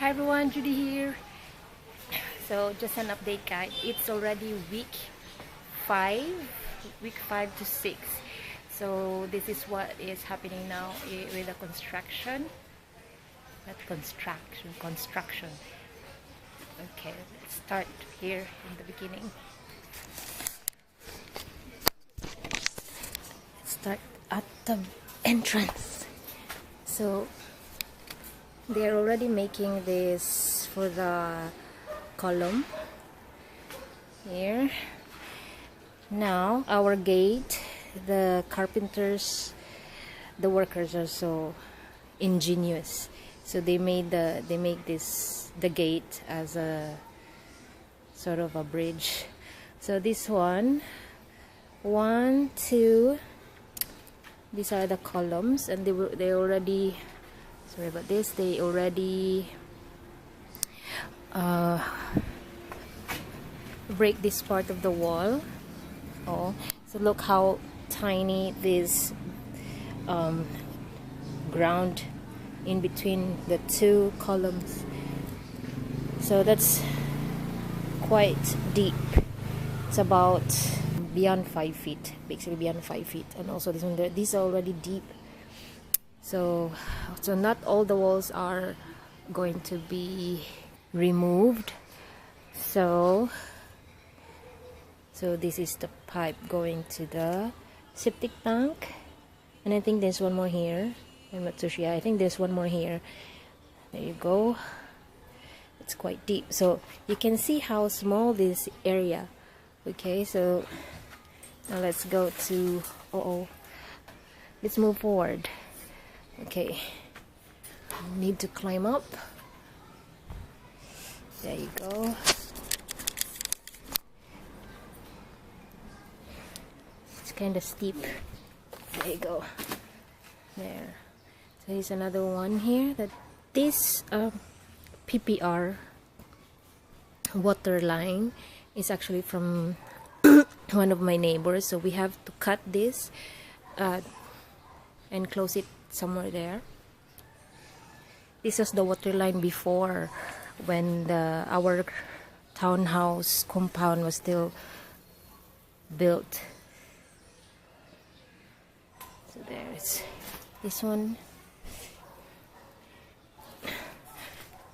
Hi everyone, Judy here. So just an update guys, it's already five, week 5 to 6. So this is what is happening now with the construction. Not construction. Okay, let's start here in the beginning. Let's start at the entrance. So they're already making this for the column here. Now our gate, the carpenters, the workers are so ingenious. So they make the gate as a sort of a bridge. So this one, 1, 2, these are the columns, and they already, sorry about this, they already break this part of the wall. Oh, so look how tiny this ground in between the two columns. So that's quite deep. It's about beyond 5 feet, basically beyond 5 feet. And also this one, these are already deep. So not all the walls are going to be removed. So this is the pipe going to the septic tank, and I think there's one more here. I'm not so sure. I think there's one more here. There you go. It's quite deep, so you can see how small this area. Okay, so now let's go to let's move forward. Okay, need to climb up. There you go. It's kind of steep. There you go. There. So here's another one here. That this PPR water line is actually from one of my neighbors. So we have to cut this and close it somewhere there. This was the water line before, when our townhouse compound was still built. So there's this one,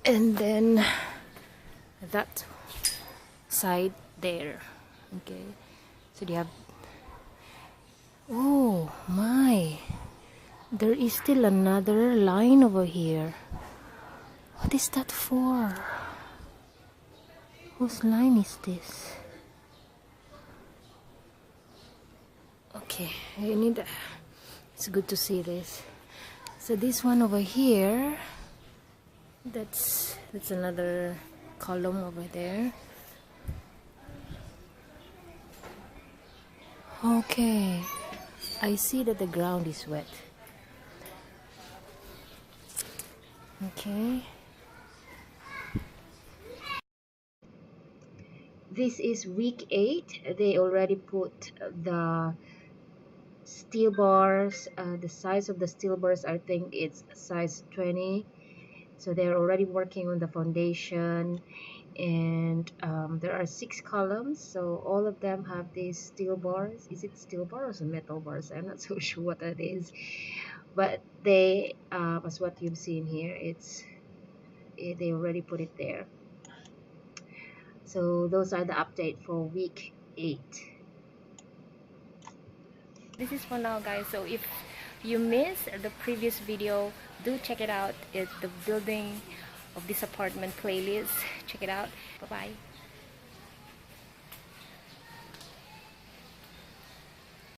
and then that side there. Okay, so they have, oh my, there is still another line over here. What is that for? Whose line is this? Okay, I need, it's good to see this. So this one over here, that's another column over there. Okay, I see that the ground is wet. Okay, this is week 8. They already put the steel bars. The size of the steel bars, I think it's size 20. So they're already working on the foundation, and there are 6 columns. So all of them have these steel bars. Is it steel bars or metal bars? I'm not so sure what that is, but they, as what you've seen here, they already put it there. So those are the update for week 8. This is for now guys, so if you missed the previous video, do check it out. It's the building of this apartment playlist. Check it out. Bye bye.